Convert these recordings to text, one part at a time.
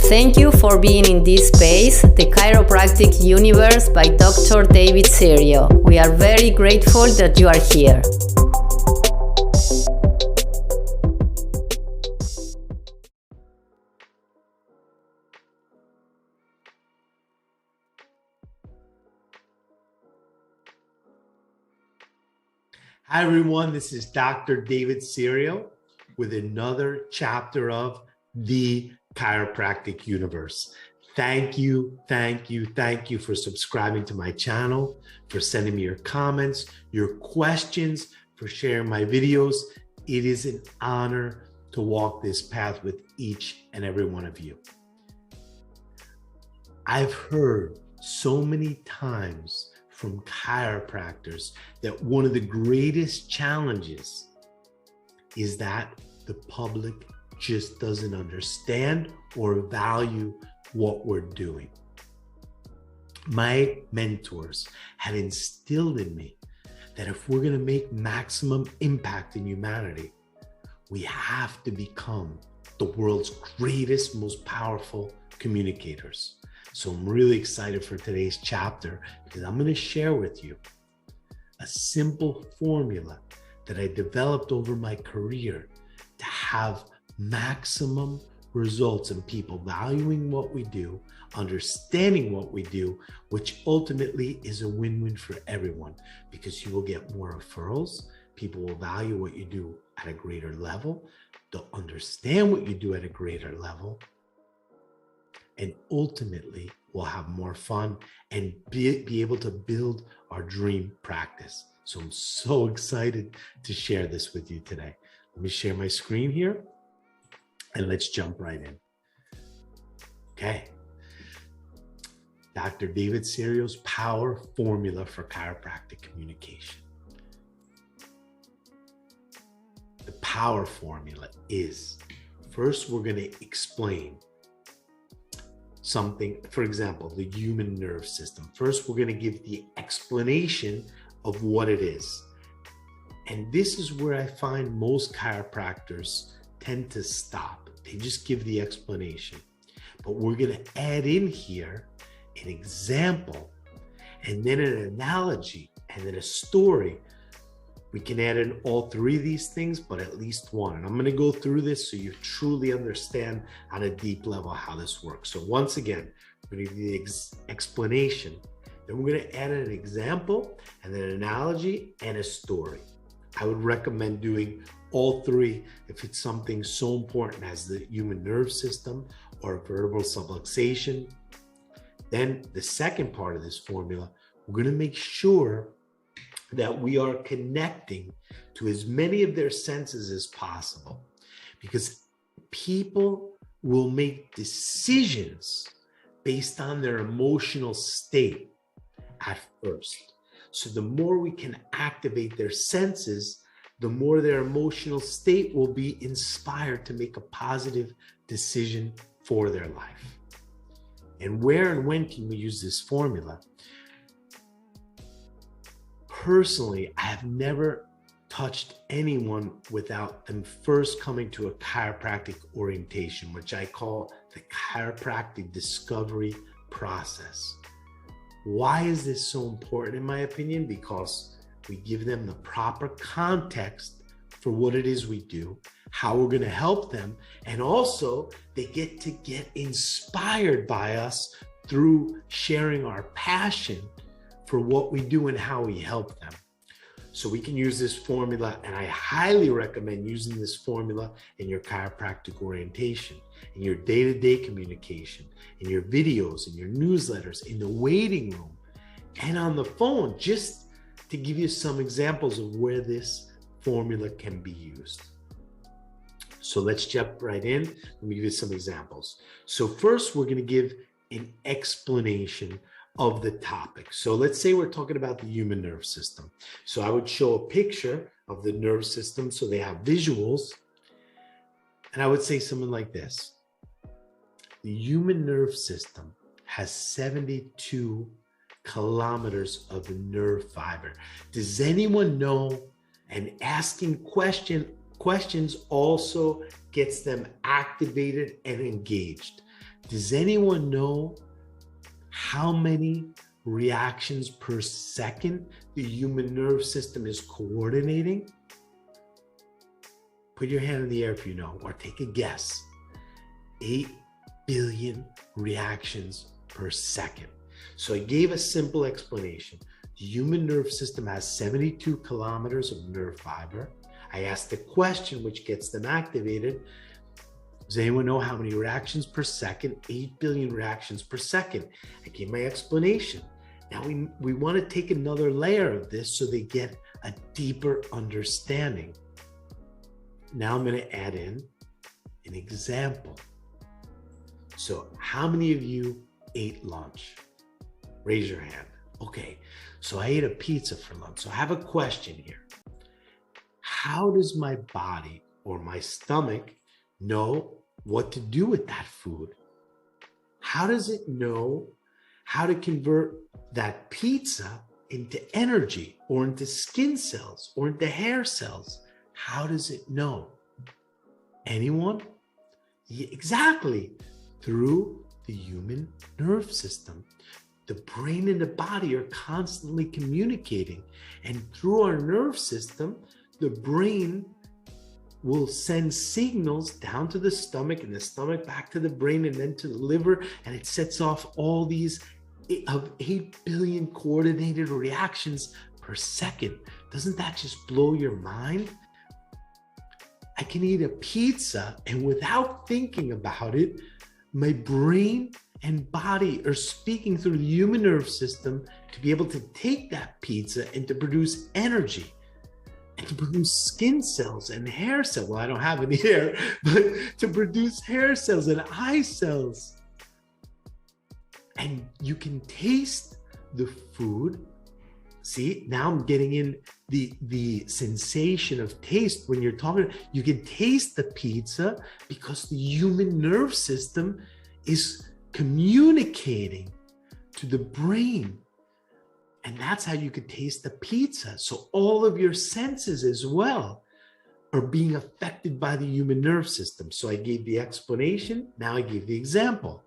Thank you for being in this space, the Chiropractic Universe by Dr. David Serio. We are very grateful that you are here. Hi everyone, this is Dr. David Serio with another chapter of the Chiropractic Universe. Thank you for subscribing to my channel, for sending me your comments, your questions, for sharing my videos. It is an honor to walk this path with each and every one of you. I've heard so many times from chiropractors that one of the greatest challenges is that the public just doesn't understand or value what we're doing. My mentors have instilled in me that if we're going to make maximum impact in humanity, we have to become the world's greatest, most powerful communicators. So I'm really excited for today's chapter because I'm going to share with you a simple formula that I developed over my career to have maximum results in people valuing what we do, understanding what we do, which ultimately is a win-win for everyone because you will get more referrals. People will value what you do at a greater level. They'll understand what you do at a greater level. And ultimately, we'll have more fun and be able to build our dream practice. So I'm so excited to share this with you today. Let me share my screen here and let's jump right in. Okay. Dr. David Serio's power formula for chiropractic communication. The power formula is, first, we're going to explain something, for example, the human nerve system. First, we're going to give the explanation of what it is. And this is where I find most chiropractors tend to stop. They just give the explanation. But we're going to add in here an example, and then an analogy, and then a story. We can add in all three of these things, but at least one. And I'm going to go through this so you truly understand on a deep level how this works. So once again, we're going to give the explanation. Then we're going to add an example and then an analogy and a story. I would recommend doing all three if it's something so important as the human nerve system or vertebral subluxation. Then the second part of this formula, we're going to make sure that we are connecting to as many of their senses as possible, because people will make decisions based on their emotional state at first. So the more we can activate their senses, the more their emotional state will be inspired to make a positive decision for their life. And where and when can we use this formula? Personally, I have never touched anyone without them first coming to a chiropractic orientation, which I call the chiropractic discovery process. Why is this so important in my opinion? Because we give them the proper context for what it is we do, how we're going to help them, and also they get to get inspired by us through sharing our passion for what we do and how we help them. So we can use this formula, and I highly recommend using this formula in your chiropractic orientation, in your day-to-day communication, in your videos, in your newsletters, in the waiting room, and on the phone, just to give you some examples of where this formula can be used. So let's jump right in. Let me give you some examples. So first, we're going to give an explanation of the topic. So let's say we're talking about the human nerve system. So I would show a picture of the nerve system so they have visuals. And I would say something like this. The human nerve system has 72 kilometers of nerve fiber. Does anyone know, and asking question Questions also gets them activated and engaged. Does anyone know how many reactions per second the human nerve system is coordinating? Put your hand in the air if you know, or take a guess. 8 billion reactions per second. So I gave a simple explanation. The human nerve system has 72 kilometers of nerve fiber. I asked a question which gets them activated. Does anyone know how many reactions per second? 8 billion reactions per second. I gave my explanation. Now we want to take another layer of this so they get a deeper understanding. Now I'm going to add in an example. So how many of you ate lunch? Raise your hand. Okay, so I ate a pizza for lunch. So I have a question here. How does my body or my stomach know what to do with that food? How does it know how to convert that pizza into energy or into skin cells or into hair cells? How does it know? Anyone? Yeah, exactly. Through the human nerve system. The brain and the body are constantly communicating. And through our nerve system, the brain will send signals down to the stomach and the stomach back to the brain and then to the liver. And it sets off all these 8 billion coordinated reactions per second. Doesn't that just blow your mind? I can eat a pizza and without thinking about it, my brain and body are speaking through the human nerve system to be able to take that pizza and to produce energy and to produce skin cells and hair cells. Well, I don't have any hair, but to produce hair cells and eye cells. And you can taste the food. See, now I'm getting in the sensation of taste when you're talking. You can taste the pizza because the human nerve system is communicating to the brain. And that's how you could taste the pizza. So all of your senses as well are being affected by the human nerve system. So I gave the explanation. Now I gave the example.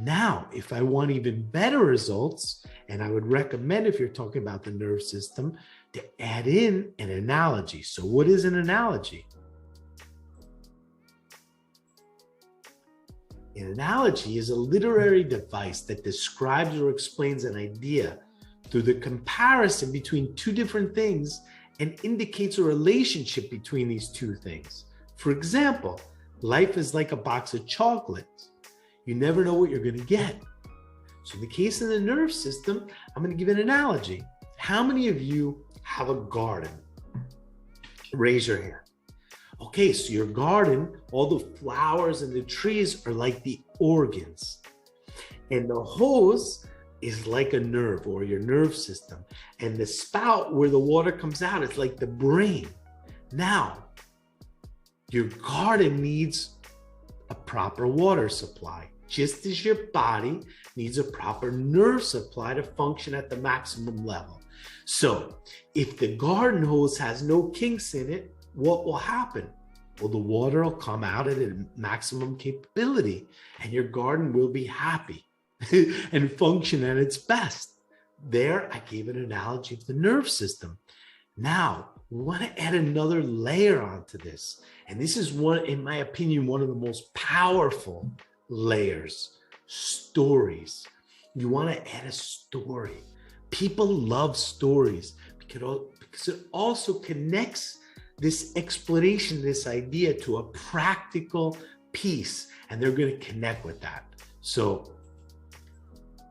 Now, if I want even better results, and I would recommend if you're talking about the nerve system, to add in an analogy. So what is an analogy? An analogy is a literary device that describes or explains an idea through the comparison between two different things and indicates a relationship between these two things. For example, life is like a box of chocolates. You never know what you're going to get. So in the case of the nerve system, I'm going to give an analogy. How many of you have a garden? Raise your hand. Okay, so your garden, all the flowers and the trees are like the organs. And the hose is like a nerve or your nerve system. And the spout where the water comes out is like the brain. Now, your garden needs a proper water supply, just as your body needs a proper nerve supply to function at the maximum level. So if the garden hose has no kinks in it, what will happen? Well, the water will come out at a maximum capability and your garden will be happy and function at its best. There, I gave an analogy of the nerve system. Now, we want to add another layer onto this. And this is one, in my opinion, one of the most powerful layers, stories. You want to add a story. People love stories because it also connects this explanation, this idea to a practical piece, and they're going to connect with that. So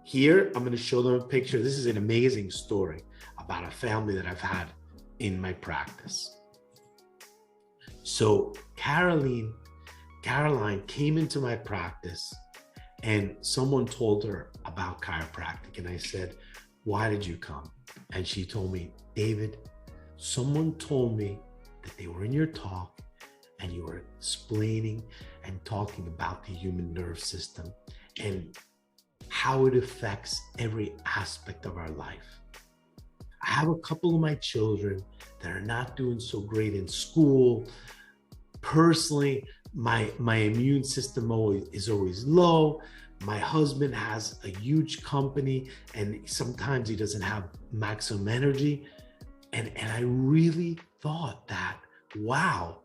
here, I'm going to show them a picture. This is an amazing story about a family that I've had in my practice. So Caroline came into my practice and someone told her about chiropractic. And I said, why did you come? And she told me, David, someone told me that they were in your talk and you were explaining and talking about the human nerve system and how it affects every aspect of our life. I have a couple of my children that are not doing so great in school. Personally, my immune system is always low. My husband has a huge company and sometimes he doesn't have maximum energy. And I really thought that, wow,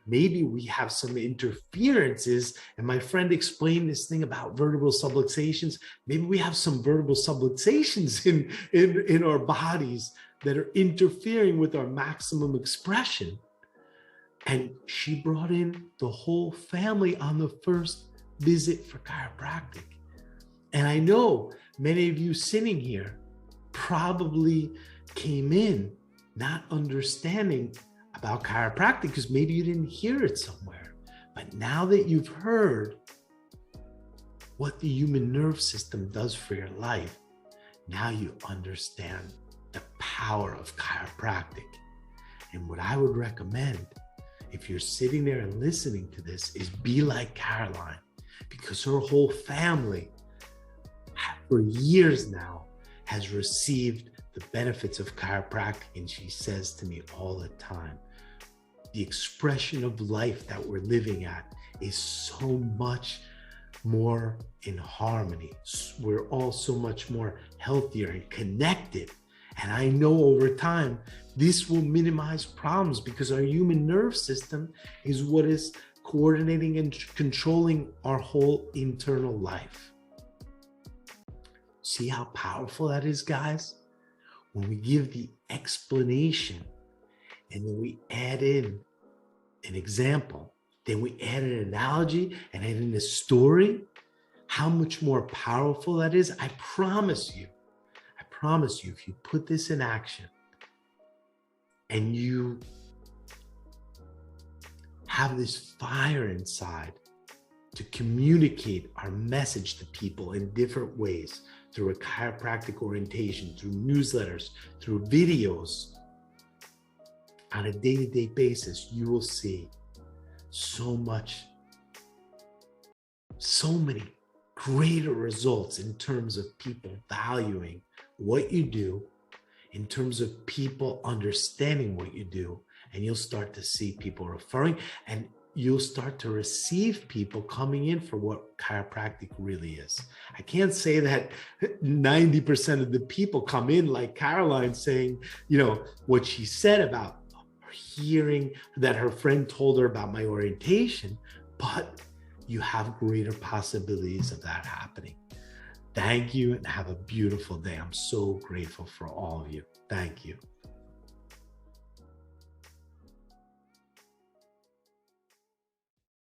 maybe we have some interferences. And my friend explained this thing about vertebral subluxations. Maybe we have some vertebral subluxations in our bodies that are interfering with our maximum expression. And she brought in the whole family on the first visit for chiropractic. And I know many of you sitting here probably came in not understanding about chiropractic because maybe you didn't hear it somewhere. But now that you've heard what the human nerve system does for your life, now you understand the power of chiropractic. And what I would recommend, if you're sitting there and listening to this, is be like Caroline, because her whole family for years now has received the benefits of chiropractic. And she says to me all the time, the expression of life that we're living at is so much more in harmony. We're all so much more healthier and connected. And I know over time, this will minimize problems because our human nerve system is what is coordinating and controlling our whole internal life. See how powerful that is, guys? When we give the explanation and then we add in an example, then we add an analogy and add in a story, how much more powerful that is. I promise you, if you put this in action and you have this fire inside to communicate our message to people in different ways, through a chiropractic orientation, through newsletters, through videos, on a day-to-day basis, you will see so many greater results in terms of people valuing what you do, in terms of people understanding what you do, and you'll start to see people referring, and you'll start to receive people coming in for what chiropractic really is. I can't say that 90% of the people come in like Caroline saying, what she said about hearing that her friend told her about my orientation, but you have greater possibilities of that happening. Thank you and have a beautiful day. I'm so grateful for all of you. Thank you.